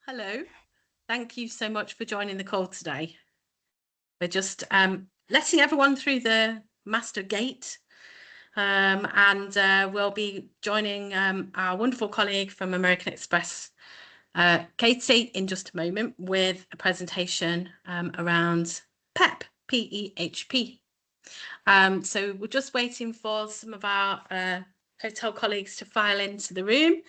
Hello. Thank you so much for joining the call today. We're just letting everyone through the master gate, and we'll be joining our wonderful colleague from American Express, Katie, in just a moment with a presentation around PEP, PEHP. So we're just waiting for some of our hotel colleagues to file into the room,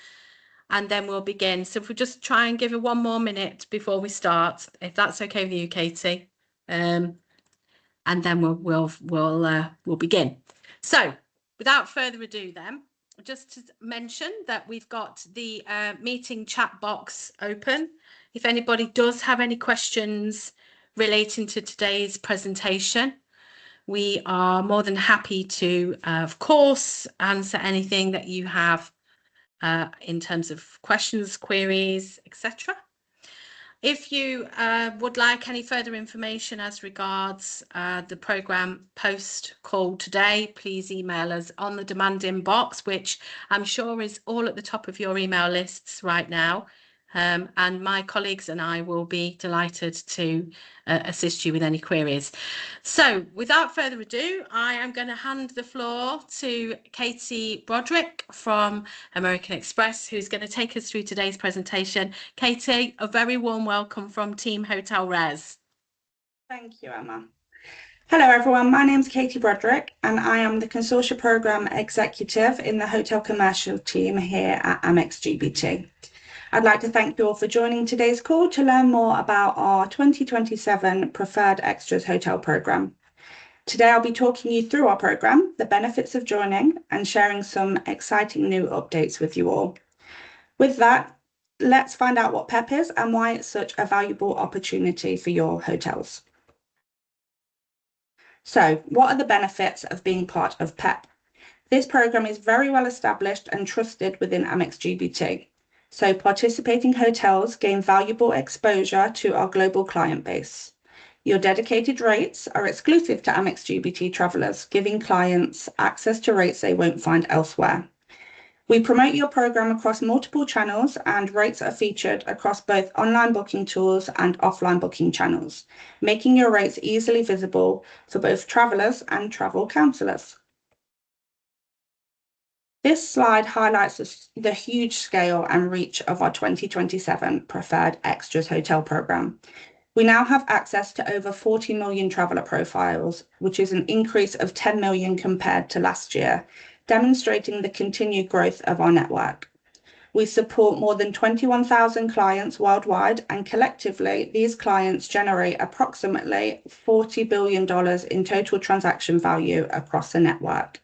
and then we'll begin. So if we just try and give it one more minute before we start, if that's okay with you, Katie, and then we'll begin. So without further ado, then, just to mention that we've got the meeting chat box open. If anybody does have any questions relating to today's presentation, we are more than happy to, of course, answer anything that you have in terms of questions, queries, etc. If you would like any further information as regards the programme post-call today, please email us on the demand inbox, which I'm sure is all at the top of your email lists right now. And my colleagues and I will be delighted to assist you with any queries. So without further ado, I am going to hand the floor to Katie Broderick from American Express, who's going to take us through today's presentation. Katie, a very warm welcome from Team Hotel Res. Thank you, Emma. Hello, everyone. My name is Katie Broderick, and I am the Consortia Programme Executive in the Hotel Commercial team here at AMEX GBT. I'd like to thank you all for joining today's call to learn more about our 2027 Preferred Extras Hotel Programme. Today, I'll be talking you through our programme, the benefits of joining, and sharing some exciting new updates with you all. With that, let's find out what PEP is and why it's such a valuable opportunity for your hotels. So, what are the benefits of being part of PEP? This programme is very well established and trusted within AMEX GBT. So participating hotels gain valuable exposure to our global client base. Your dedicated rates are exclusive to AMEX GBT travellers, giving clients access to rates they won't find elsewhere. We promote your programme across multiple channels, and rates are featured across both online booking tools and offline booking channels, making your rates easily visible for both travellers and travel counsellors. This slide highlights the huge scale and reach of our 2027 Preferred Extras Hotel Programme. We now have access to over 40 million traveller profiles, which is an increase of 10 million compared to last year, demonstrating the continued growth of our network. We support more than 21,000 clients worldwide, and collectively, these clients generate approximately $40 billion in total transaction value across the network.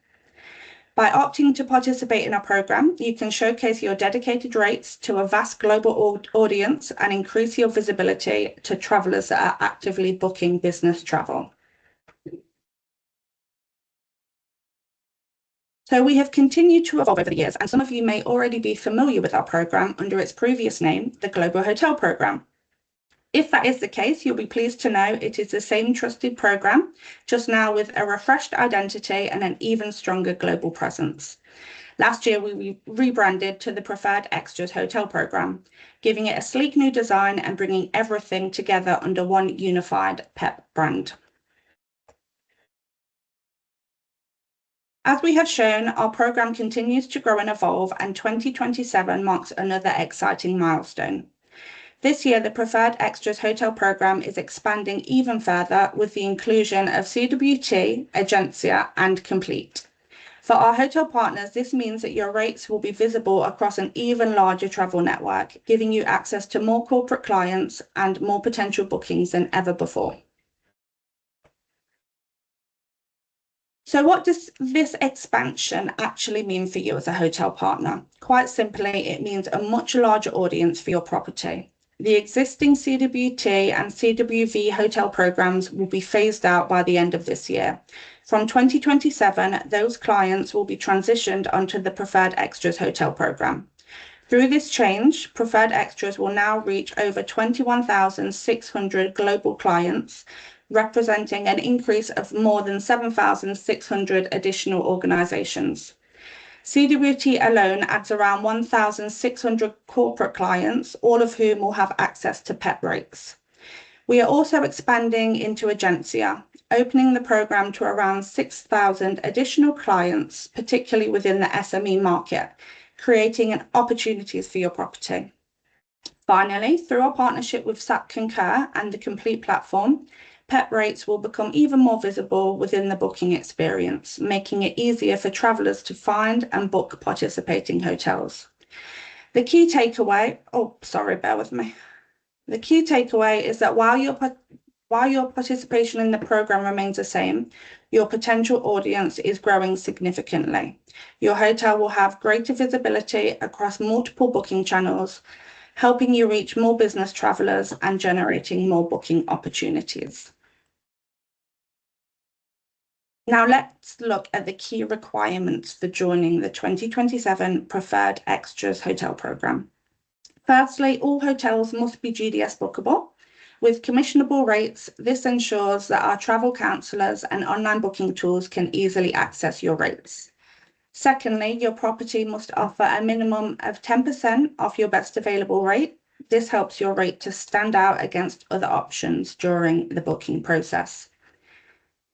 By opting to participate in our programme, you can showcase your dedicated rates to a vast global audience and increase your visibility to travellers that are actively booking business travel. So we have continued to evolve over the years, and some of you may already be familiar with our programme under its previous name, the Global Hotel Programme. If that is the case, you'll be pleased to know it is the same trusted programme, just now with a refreshed identity and an even stronger global presence. Last year, we rebranded to the Preferred Extras Hotel Programme, giving it a sleek new design and bringing everything together under one unified PEP brand. As we have shown, our programme continues to grow and evolve, and 2027 marks another exciting milestone. This year, the Preferred Extras Hotel Programme is expanding even further with the inclusion of CWT, Agencia, and Complete. For our hotel partners, this means that your rates will be visible across an even larger travel network, giving you access to more corporate clients and more potential bookings than ever before. So what does this expansion actually mean for you as a hotel partner? Quite simply, it means a much larger audience for your property. The existing CWT and CWV hotel programs will be phased out by the end of this year. From 2027, those clients will be transitioned onto the Preferred Extras Hotel Program. Through this change, Preferred Extras will now reach over 21,600 global clients, representing an increase of more than 7,600 additional organizations. CWT alone adds around 1,600 corporate clients, all of whom will have access to PEHP rates. We are also expanding into Agencia, opening the program to around 6,000 additional clients, particularly within the SME market, creating opportunities for your property. Finally, through our partnership with SAP Concur and the Complete platform, PEHP rates will become even more visible within the booking experience, making it easier for travellers to find and book participating hotels. The key takeaway, bear with me. The key takeaway is that while your participation in the program remains the same, your potential audience is growing significantly. Your hotel will have greater visibility across multiple booking channels, helping you reach more business travellers and generating more booking opportunities. Now let's look at the key requirements for joining the 2027 Preferred Extras Hotel Programme. Firstly, all hotels must be GDS bookable. With commissionable rates, this ensures that our travel counsellors and online booking tools can easily access your rates. Secondly, your property must offer a minimum of 10% off your best available rate. This helps your rate to stand out against other options during the booking process.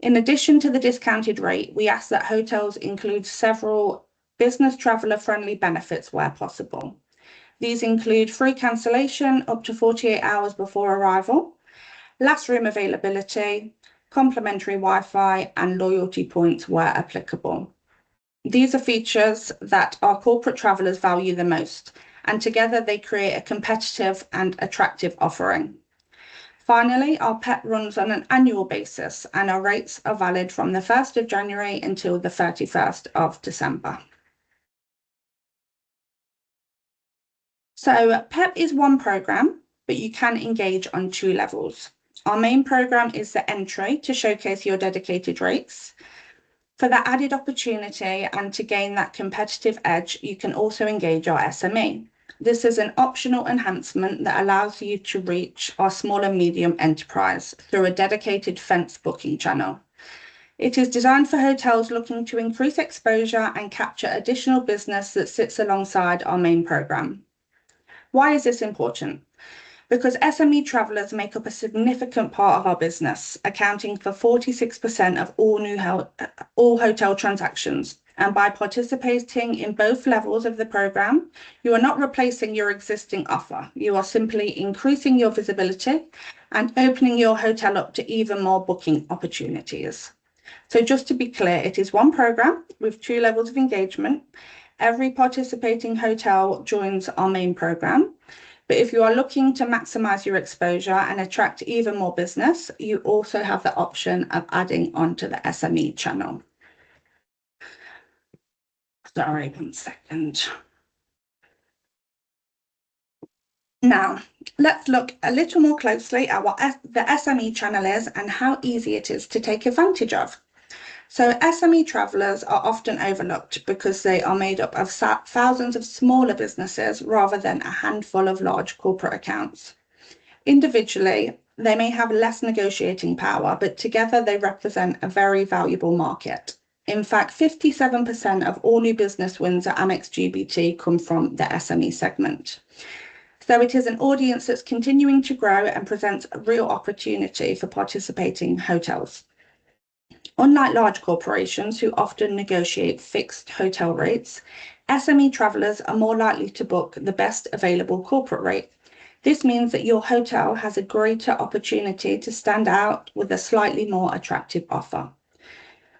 In addition to the discounted rate, we ask that hotels include several business traveller-friendly benefits where possible. These include free cancellation up to 48 hours before arrival, last room availability, complimentary Wi-Fi, and loyalty points where applicable. These are features that our corporate travellers value the most, and together they create a competitive and attractive offering. Finally, our PEHP runs on an annual basis, and our rates are valid from the 1st of January until the 31st of December. So PEHP is one programme, but you can engage on 2 levels. Our main programme is the entry to showcase your dedicated rates. For that added opportunity and to gain that competitive edge, you can also engage our SME. This is an optional enhancement that allows you to reach our small and medium enterprise through a dedicated fence booking channel. It is designed for hotels looking to increase exposure and capture additional business that sits alongside our main programme. Why is this important? Because SME travellers make up a significant part of our business, accounting for 46% of all hotel transactions. And by participating in both levels of the programme, you are not replacing your existing offer. You are simply increasing your visibility and opening your hotel up to even more booking opportunities. So just to be clear, it is one programme with 2 levels of engagement. Every participating hotel joins our main programme. But if you are looking to maximise your exposure and attract even more business, you also have the option of adding onto the SME channel. Sorry, 1 second. Now, let's look a little more closely at what the SME channel is and how easy it is to take advantage of. So SME travellers are often overlooked because they are made up of thousands of smaller businesses rather than a handful of large corporate accounts. Individually, they may have less negotiating power, but together they represent a very valuable market. In fact, 57% of all new business wins at AMEX GBT come from the SME segment. So it is an audience that's continuing to grow and presents a real opportunity for participating hotels. Unlike large corporations who often negotiate fixed hotel rates, SME travellers are more likely to book the best available corporate rate. This means that your hotel has a greater opportunity to stand out with a slightly more attractive offer.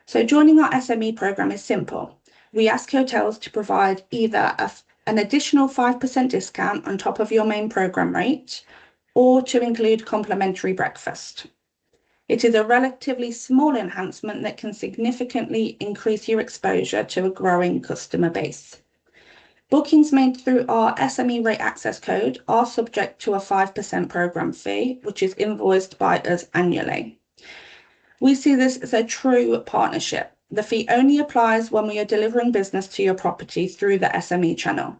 So joining our SME programme is simple. We ask hotels to provide either an additional 5% discount on top of your main programme rate, or to include complimentary breakfast. It is a relatively small enhancement that can significantly increase your exposure to a growing customer base. Bookings made through our SME rate access code are subject to a 5% programme fee, which is invoiced by us annually. We see this as a true partnership. The fee only applies when we are delivering business to your property through the SME channel.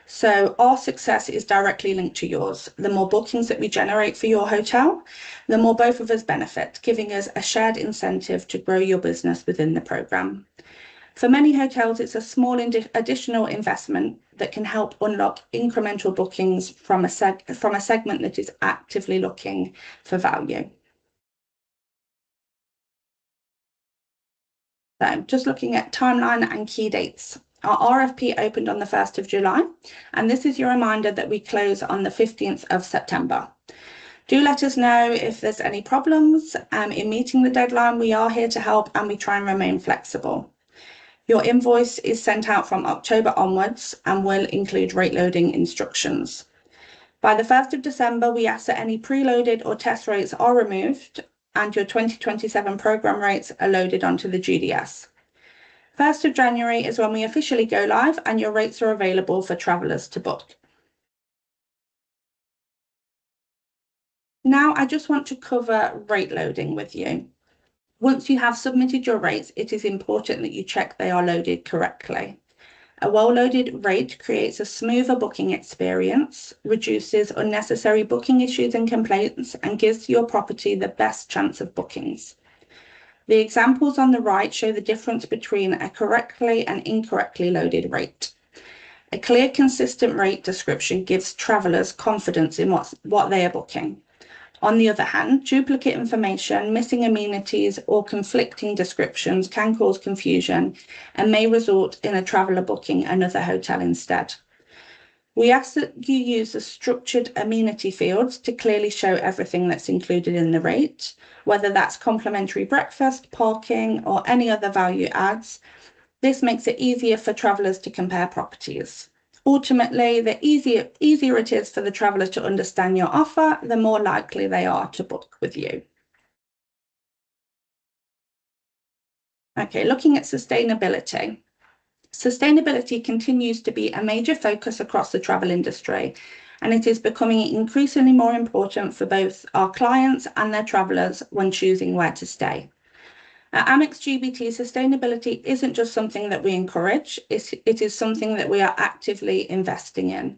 So our success is directly linked to yours. The more bookings that we generate for your hotel, the more both of us benefit, giving us a shared incentive to grow your business within the programme. For many hotels, it's a small additional investment that can help unlock incremental bookings from a segment that is actively looking for value. So just looking at timeline and key dates. Our RFP opened on the 1st of July, and this is your reminder that we close on the 15th of September. Do let us know if there's any problems in meeting the deadline. We are here to help, and we try and remain flexible. Your invoice is sent out from October onwards and will include rate loading instructions. By the 1st of December, we ask that any preloaded or test rates are removed and your 2027 programme rates are loaded onto the GDS. 1st of January is when we officially go live and your rates are available for travellers to book. Now I just want to cover rate loading with you. Once you have submitted your rates, it is important that you check they are loaded correctly. A well-loaded rate creates a smoother booking experience, reduces unnecessary booking issues and complaints, and gives your property the best chance of bookings. The examples on the right show the difference between a correctly and incorrectly loaded rate. A clear, consistent rate description gives travellers confidence in what they are booking. On the other hand, duplicate information, missing amenities, or conflicting descriptions can cause confusion and may result in a traveller booking another hotel instead. We ask that you use the structured amenity fields to clearly show everything that's included in the rate, whether that's complimentary breakfast, parking, or any other value adds. This makes it easier for travellers to compare properties. Ultimately, the easier it is for the traveller to understand your offer, the more likely they are to book with you. Okay, looking at sustainability. Sustainability continues to be a major focus across the travel industry, and it is becoming increasingly more important for both our clients and their travellers when choosing where to stay. At AMEX GBT, sustainability isn't just something that we encourage, it is something that we are actively investing in.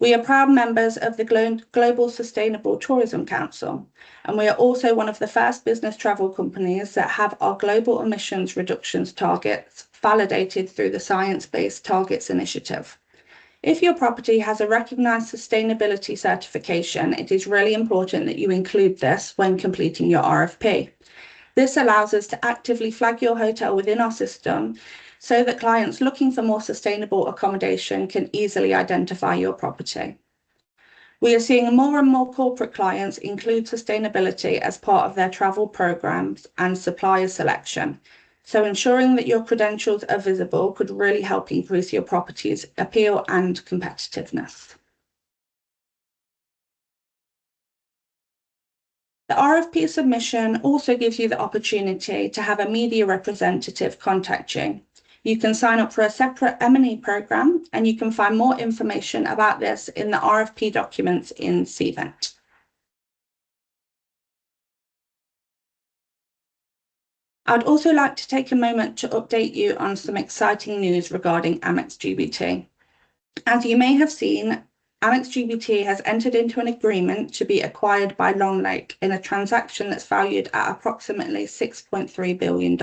We are proud members of the Global Sustainable Tourism Council, and we are also one of the first business travel companies that have our global emissions reductions targets validated through the Science Based Targets Initiative. If your property has a recognised sustainability certification, it is really important that you include this when completing your RFP. This allows us to actively flag your hotel within our system so that clients looking for more sustainable accommodation can easily identify your property. We are seeing more and more corporate clients include sustainability as part of their travel programs and supplier selection. So ensuring that your credentials are visible could really help increase your property's appeal and competitiveness. The RFP submission also gives you the opportunity to have a media representative contact you. You can sign up for a separate M&E programme, and you can find more information about this in the RFP documents in CVent. I'd also like to take a moment to update you on some exciting news regarding AMEX GBT. As you may have seen, AMEX GBT has entered into an agreement to be acquired by Long Lake in a transaction that's valued at approximately $6.3 billion.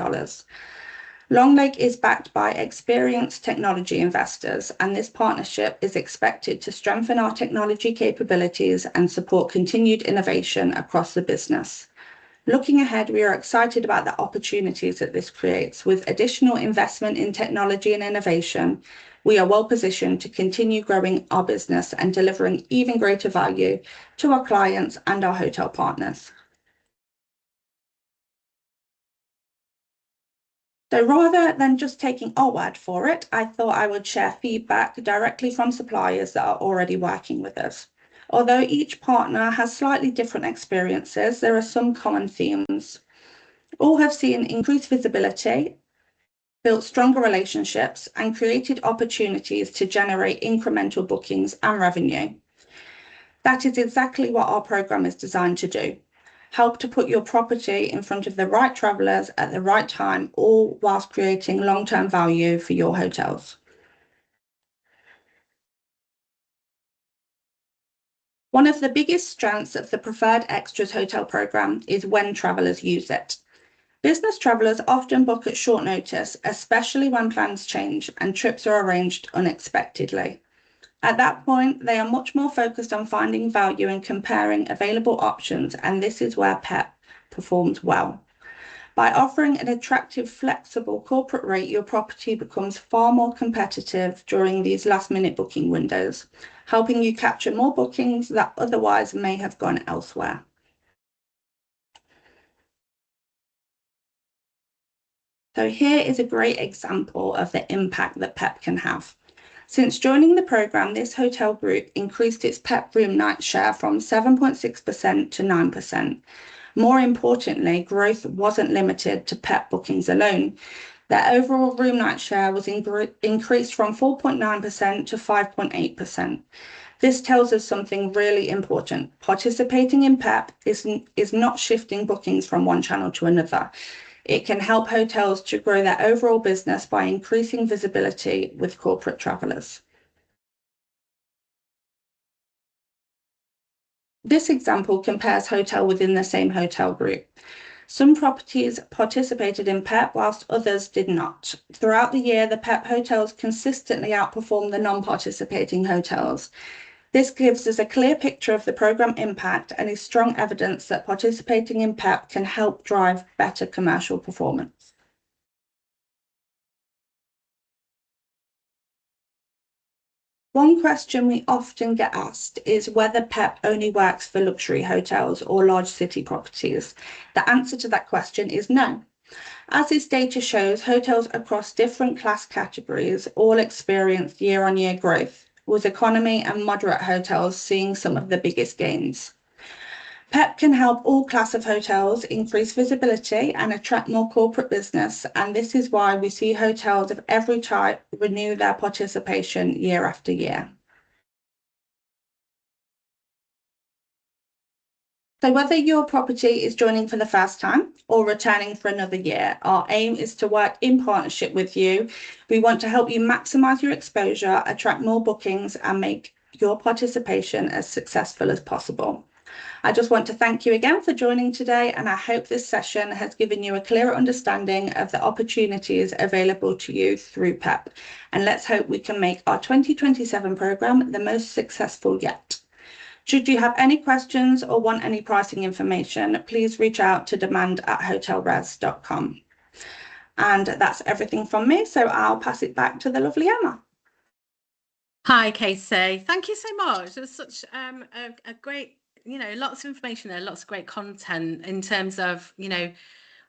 Long Lake is backed by experienced technology investors, and this partnership is expected to strengthen our technology capabilities and support continued innovation across the business. Looking ahead, we are excited about the opportunities that this creates. With additional investment in technology and innovation, we are well positioned to continue growing our business and delivering even greater value to our clients and our hotel partners. So rather than just taking our word for it, I thought I would share feedback directly from suppliers that are already working with us. Although each partner has slightly different experiences, there are some common themes. All have seen increased visibility, built stronger relationships, and created opportunities to generate incremental bookings and revenue. That is exactly what our programme is designed to do. Help to put your property in front of the right travellers at the right time, all whilst creating long-term value for your hotels. One of the biggest strengths of the Preferred Extras hotel programme is when travellers use it. Business travellers often book at short notice, especially when plans change and trips are arranged unexpectedly. At that point, they are much more focused on finding value and comparing available options, and this is where PEP performs well. By offering an attractive, flexible corporate rate, your property becomes far more competitive during these last-minute booking windows, helping you capture more bookings that otherwise may have gone elsewhere. So here is a great example of the impact that PEP can have. Since joining the programme, this hotel group increased its PEP room night share from 7.6% to 9%. More importantly, growth wasn't limited to PEP bookings alone. Their overall room night share was increased from 4.9% to 5.8%. This tells us something really important. Participating in PEP is not shifting bookings from one channel to another. It can help hotels to grow their overall business by increasing visibility with corporate travellers. This example compares hotels within the same hotel group. Some properties participated in PEP whilst others did not. Throughout the year, the PEP hotels consistently outperformed the non-participating hotels. This gives us a clear picture of the programme impact and is strong evidence that participating in PEP can help drive better commercial performance. One question we often get asked is whether PEP only works for luxury hotels or large city properties. The answer to that question is no. As this data shows, hotels across different class categories all experienced year-on-year growth, with economy and moderate hotels seeing some of the biggest gains. PEP can help all class of hotels increase visibility and attract more corporate business, and this is why we see hotels of every type renew their participation year after year. So whether your property is joining for the first time or returning for another year, our aim is to work in partnership with you. We want to help you maximise your exposure, attract more bookings, and make your participation as successful as possible. I just want to thank you again for joining today, and I hope this session has given you a clearer understanding of the opportunities available to you through PEP. And let's hope we can make our 2027 programme the most successful yet. Should you have any questions or want any pricing information, please reach out to demand@hotelres.com. And that's everything from me, so I'll pass it back to the lovely Emma. Hi, Casey. Thank you so much. It was such a great, lots of information there, lots of great content in terms of,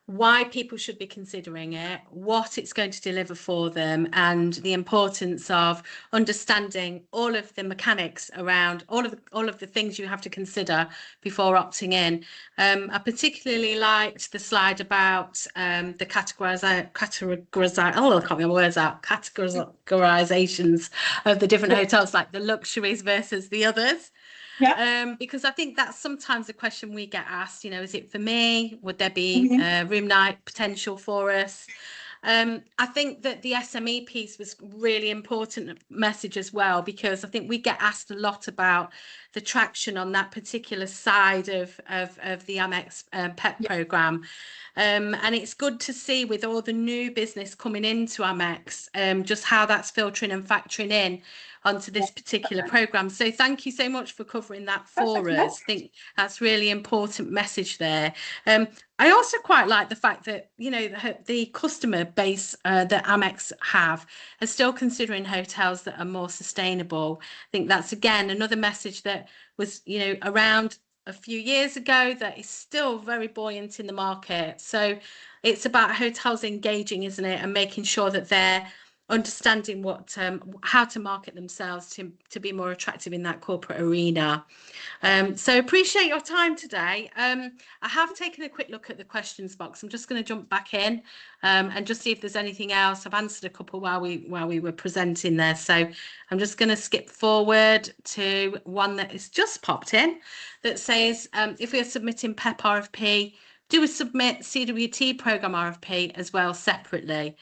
why people should be considering it, what it's going to deliver for them, and the importance of understanding all of the mechanics around all of the things you have to consider before opting in. I particularly liked the slide about the categorizations of the different hotels, like the luxuries versus the others. Yeah. Because I think that's sometimes a question we get asked, is it for me? Would there be room night potential for us? I think that the SME piece was really important message as well, because I think we get asked a lot about the traction on that particular side of the AMEX PEP programme. And it's good to see with all the new business coming into AMEX, just how that's filtering and factoring in onto this particular programme. So thank you so much for covering that for us. I think that's really important message there. I also quite like the fact that, the customer base that AMEX have are still considering hotels that are more sustainable. I think that's, again, another message that was, around a few years ago that is still very buoyant in the market. So it's about hotels engaging, isn't it, and making sure that they're understanding how to market themselves to be more attractive in that corporate arena. So appreciate your time today. I have taken a quick look at the questions box. I'm just going to jump back in and just see if there's anything else. I've answered a couple while we were presenting there. So I'm just going to skip forward to one that has just popped in that says, if we are submitting PEP RFP, do we submit CWT programme RFP as well separately?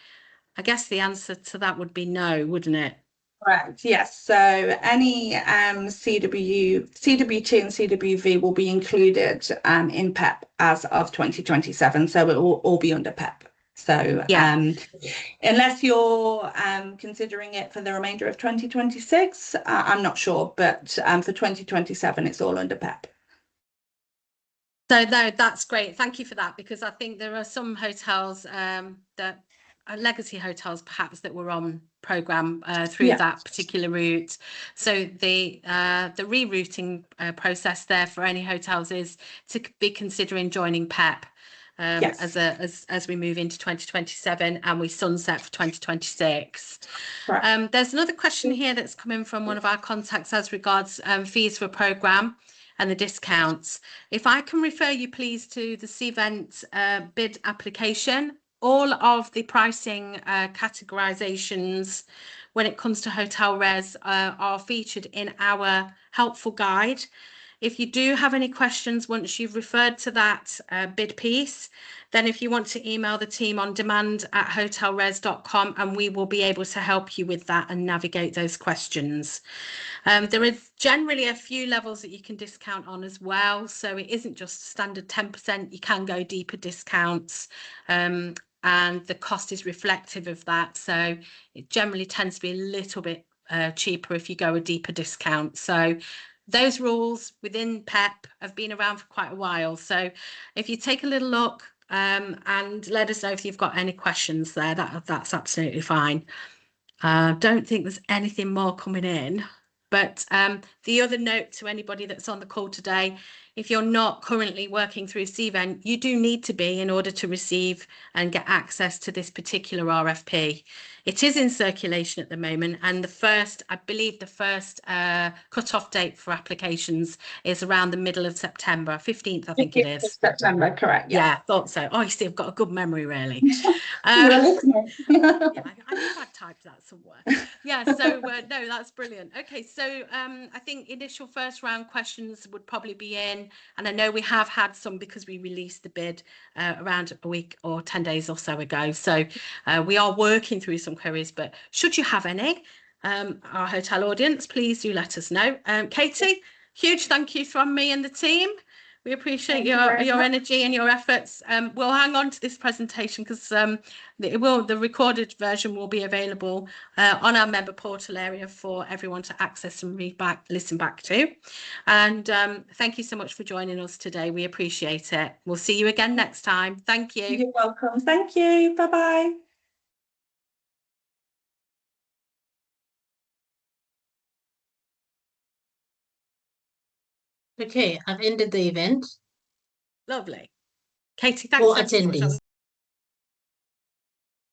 I guess the answer to that would be no, wouldn't it? Correct. Yes. So any CWT and CWV will be included in PEP as of 2027. So it will all be under PEP. So Yeah. unless you're considering it for the remainder of 2026, I'm not sure, but for 2027, it's all under PEP. So no, that's great. Thank you for that, because I think there are some hotels that are legacy hotels perhaps that were on program through that particular route. So the rerouting process there for any hotels is to be considering joining PEP as we move into 2027 and we sunset for 2026. There's another question here that's coming from one of our contacts as regards fees for a program and the discounts. If I can refer you please to the CVent bid application, all of the pricing categorizations when it comes to hotel res are featured in our helpful guide. If you do have any questions once you've referred to that bid piece, then if you want to email the team on demand@hotelres.com and we will be able to help you with that and navigate those questions. There is generally a few levels that you can discount on as well. So it isn't just standard 10%, you can go deeper discounts. And the cost is reflective of that. So it generally tends to be a little bit cheaper if you go a deeper discount. So those rules within PEP have been around for quite a while. So if you take a little look and let us know if you've got any questions there, that's absolutely fine. Don't think there's anything more coming in. But the other note to anybody that's on the call today, if you're not currently working through CVent, you do need to be in order to receive and get access to this particular RFP. It is in circulation at the moment, and I believe the first cut-off date for applications is around the middle of September, 15th, I think it is. September, correct. Yeah, I thought so. Oh, you see, I've got a good memory, really. You're listening. Yeah, I knew I'd typed that somewhere. Yeah, so no, that's brilliant. Okay, so I think initial first round questions would probably be in, and I know we have had some because we released the bid around a week or 10 days or so ago. So we are working through some queries, but should you have any, our hotel audience, please do let us know. Katie, huge thank you from me and the team. We appreciate your energy and your efforts. We'll hang on to this presentation because the recorded version will be available on our member portal area for everyone to access and listen back to. And thank you so much for joining us today. We appreciate it. We'll see you again next time. Thank you. You're welcome. Thank you. Bye-bye. Okay, I've ended the event. Lovely. Katie, thanks so much.